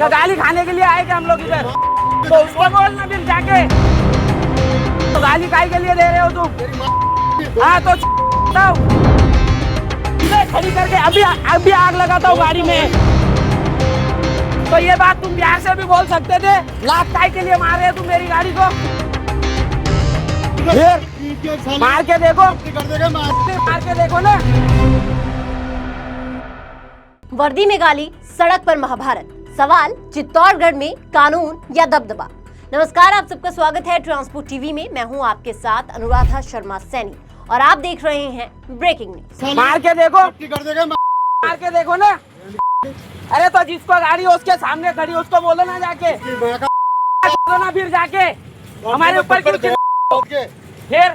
क्या गाली खाने के लिए आए क्या हम लोग इधर? तो उसको बोलना फिर जाके, तो गाली काहे के लिए दे रहे हो तुम? हाँ तो खड़ी करके अभी आग लगाता हूँ गाड़ी में। तो ये बात तुम प्यार से भी बोल सकते थे, लाख काहे के लिए मार रहे हो तुम मेरी गाड़ी को? फिर मार के देखो, मार के देखो ना। वर्दी में गाली, सड़क पर महाभारत। सवाल चित्तौड़गढ़ में कानून या दबदबा। नमस्कार, आप सबका स्वागत है ट्रांसपोर्ट टीवी में। मैं हूं आपके साथ अनुराधा शर्मा सैनी और आप देख रहे हैं ब्रेकिंग न्यूज। मार के देखो, मार के देखो ना। अरे तो जिसको गाड़ी उसके सामने खड़ी उसको बोलो ना जाके, बोलो ना फिर जाके। हमारे ऊपर फिर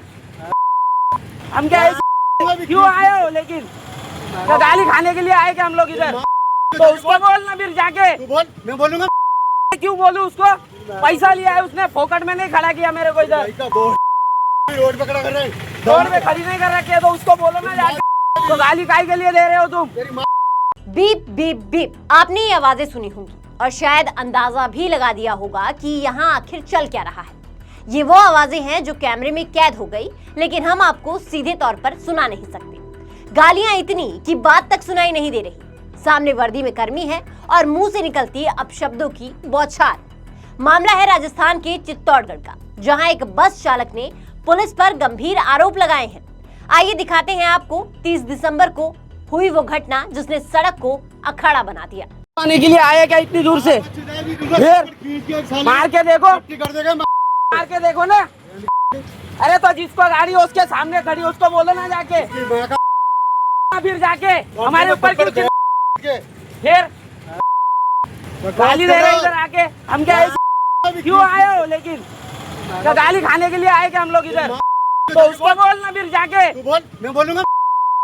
हम क्या क्यों आए हो? लेकिन तो गाली खाने के लिए आए क्या हम लोग इधर? तो उसको बोलना फिर जाके। मैं बोलूंगा। क्यों बोलूं उसको? पैसा लिया है उसने, फोकट में नहीं खड़ा किया मेरे को इधर। रोड पे खड़ा कर रहे हैं, रोड पे खड़ी नहीं कर रखी है, तो उसको बोलो ना जाके। तो गाली काहे के लिए दे रहे हो तुम? बीप बीप बीप, आपने ये आवाजें सुनी होंगी और शायद अंदाजा भी लगा दिया होगा कि यहाँ आखिर चल क्या रहा है। ये वो आवाजें हैं जो कैमरे में कैद हो गई, लेकिन हम आपको सीधे तौर पर सुना नहीं सकते। गालियां इतनी कि बात तक सुनाई नहीं दे रही। सामने वर्दी में कर्मी है और मुंह से निकलती अपशब्दों की बौछार। मामला है राजस्थान के चित्तौड़गढ़ का, जहां एक बस चालक ने पुलिस पर गंभीर आरोप लगाए हैं। आइए दिखाते हैं आपको 30 दिसंबर को हुई वो घटना जिसने सड़क को अखाड़ा बना दिया। आने के लिए आए क्या इतनी दूर से? फिर मार के देखो, मार के देखो ना। अरे तो जिसको गाड़ी उसके सामने खड़ी उसको बोलो ना जाके, फिर जाके। हमारे ऊपर फिर गाली दे रहे हो इधर आके। हम क्या क्यों आए हो? लेकिन क्या गाली खाने के लिए आए क्या हम लोग इधर? तो उसको बोलना फिर जाके। मैं बोलूंगा।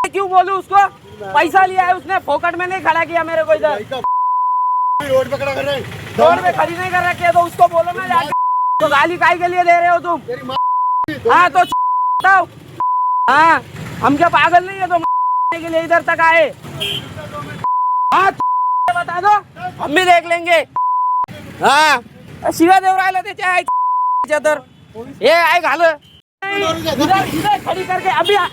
क्यों बोलूं उसको? पैसा लिया है उसने, फोकट में नहीं खड़ा किया मेरे को इधर। रोड पे खड़ा कर रहे हैं, रोड पे खड़ी नहीं कर रखी है, तो उसको बोलो ना जाके। तो गाली काहे के लिए दे रहे हो तुम? हाँ तो हाँ, हम क्या पागल नहीं है तो के लिए इधर तक आए? हाँ बता दो, हम भी देख लेंगे। हाँ शिवा देवराय लेते चाहे चदर ये आए घाल इधर खड़ी करके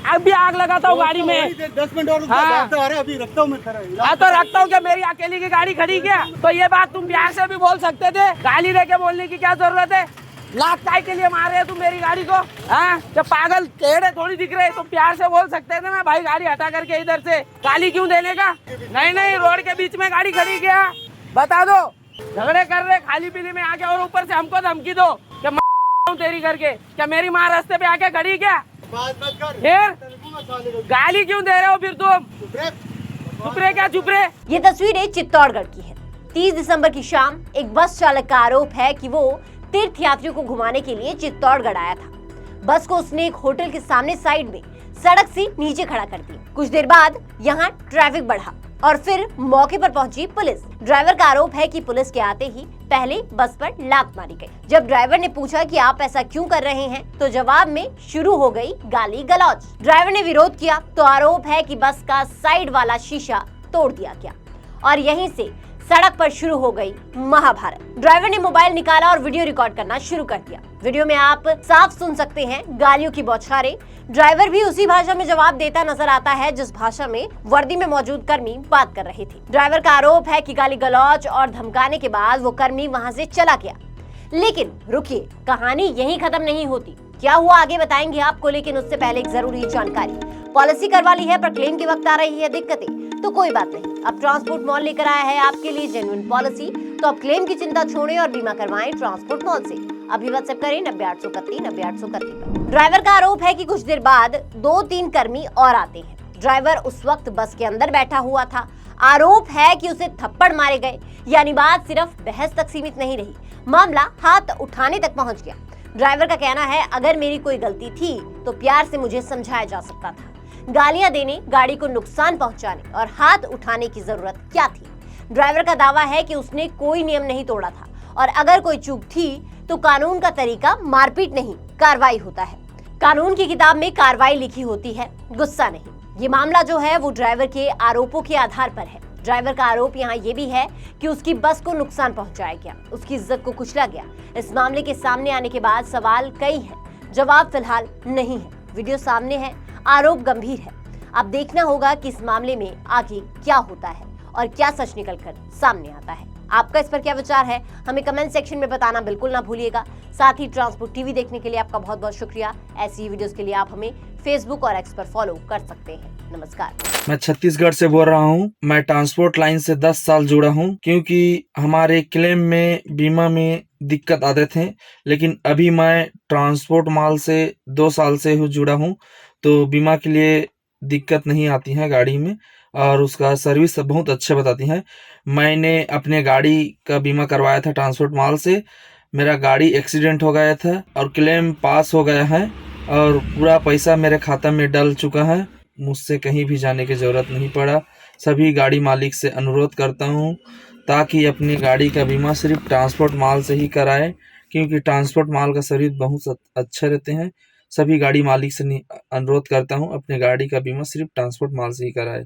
अभी आग लगाता हूँ गाड़ी में। 10 मिनट और अभी रखता हूँ मैं। हाँ तो रखता हूँ क्या? मेरी अकेली की गाड़ी खड़ी क्या? तो ये बात तुम प्यार से भी बोल सकते थे, गाली दे के बोलने की क्या जरूरत है? लाख काय के लिए मार रहे हो तुम मेरी गाड़ी को? हाँ जब पागल टेढ़े थोड़ी दिख रहे तो प्यार से बोल सकते थे ना भाई, गाड़ी हटा करके इधर से। गाली क्यों देने का? नहीं रोड के बीच में गाड़ी खड़ी क्या? बता दो। झगड़े कर रहे खाली पीली में आके और ऊपर से हमको धमकी दो क्या तेरी करके? क्या मेरी माँ रास्ते पे आके खड़ी क्या? फिर गाली क्यों दे रहे हो फिर तुम? चुप रहे क्या? चुप रहे। ये तस्वीरें चित्तौड़गढ़ की है। 30 दिसंबर की शाम एक बस चालक का आरोप है कि वो तीर्थ यात्रियों को घुमाने के लिए चित्तौड़गढ़ आया था। बस को उसने एक होटल के सामने साइड में सड़क से नीचे खड़ा कर दिया। कुछ देर बाद यहाँ ट्रैफिक बढ़ा और फिर मौके पर पहुंची पुलिस। ड्राइवर का आरोप है कि पुलिस के आते ही पहले बस पर लात मारी गई। जब ड्राइवर ने पूछा कि आप ऐसा क्यों कर रहे हैं, तो जवाब में शुरू हो गई गाली गलौज। ड्राइवर ने विरोध किया तो आरोप है कि बस का साइड वाला शीशा तोड़ दिया गया और यहीं से सड़क पर शुरू हो गई महाभारत। ड्राइवर ने मोबाइल निकाला और वीडियो रिकॉर्ड करना शुरू कर दिया। वीडियो में आप साफ सुन सकते हैं गालियों की बौछारें। ड्राइवर भी उसी भाषा में जवाब देता नजर आता है जिस भाषा में वर्दी में मौजूद कर्मी बात कर रहे थे। ड्राइवर का आरोप है कि गाली गलौज और धमकाने के बाद वो कर्मी वहां से चला गया। लेकिन रुकिए, कहानी यहीं खत्म नहीं होती। क्या हुआ आगे बताएंगे आपको, लेकिन उससे पहले एक जरूरी जानकारी। पॉलिसी करवा ली है पर क्लेम के वक्त आ रही है दिक्कतें, तो कोई बात नहीं, अब ट्रांसपोर्ट मॉल लेकर आया है आपके लिए जेन्युइन पॉलिसी। तो अब क्लेम की चिंता छोड़ें और बीमा करवाएं ट्रांसपोर्ट मॉल से। अभी व्हाट्सएप करें 90 पर। ड्राइवर का आरोप है कि कुछ देर बाद 2-3 कर्मी और आते हैं। ड्राइवर उस वक्त बस के अंदर बैठा हुआ था। आरोप है कि उसे थप्पड़ मारे गए, यानी बात सिर्फ बहस तक सीमित नहीं रही, मामला हाथ उठाने तक पहुंच गया। ड्राइवर का कहना है, अगर मेरी कोई गलती थी तो प्यार से मुझे समझाया जा सकता था। गालियां देने, गाड़ी को नुकसान पहुंचाने और हाथ उठाने की जरूरत क्या थी? ड्राइवर का दावा है कि उसने कोई नियम नहीं तोड़ा था और अगर कोई चूक थी तो कानून का तरीका मारपीट नहीं, कार्रवाई होता है। कानून की किताब में कार्रवाई लिखी होती है, गुस्सा नहीं। ये मामला जो है वो ड्राइवर के आरोपों के आधार पर है। ड्राइवर का आरोप यहाँ ये भी है कि उसकी बस को नुकसान पहुंचाया गया, उसकी इज्जत को कुचला गया। इस मामले के सामने आने के बाद सवाल कई हैं, जवाब फिलहाल नहीं है। वीडियो सामने है, आरोप गंभीर है। अब देखना होगा कि इस मामले में आगे क्या होता है और क्या सच निकलकर सामने आता है। आपका इस पर क्या विचार है, हमें कमेंट सेक्शन में बताना बिल्कुल ना भूलिएगा। साथ ही ट्रांसपोर्ट टीवी देखने के लिए आपका बहुत बहुत शुक्रिया। ऐसी ही वीडियोस के लिए आप हमें फेसबुक और एक्स पर फॉलो कर सकते हैं। नमस्कार। मैं छत्तीसगढ़ से बोल रहा हूँ। मैं ट्रांसपोर्ट लाइन से 10 साल जुड़ा हूँ, क्योंकि हमारे क्लेम में बीमा में दिक्कत आते थे। लेकिन अभी मैं ट्रांसपोर्ट माल से 2 साल से जुड़ा हूँ, तो बीमा के लिए दिक्कत नहीं आती है गाड़ी में, और उसका सर्विस सब बहुत अच्छे बताती हैं। मैंने अपने गाड़ी का बीमा करवाया था ट्रांसपोर्ट माल से। मेरा गाड़ी एक्सीडेंट हो गया था और क्लेम पास हो गया है और पूरा पैसा मेरे खाता में डल चुका है। मुझसे कहीं भी जाने की ज़रूरत नहीं पड़ा। सभी गाड़ी मालिक से अनुरोध करता हूँ ताकि अपनी गाड़ी का बीमा सिर्फ ट्रांसपोर्ट माल से ही कराएं, क्योंकि ट्रांसपोर्ट माल का सर्विस बहुत अच्छे रहते हैं। सभी गाड़ी मालिक से अनुरोध करता हूँ अपने गाड़ी का बीमा सिर्फ ट्रांसपोर्ट माल से ही कराएं।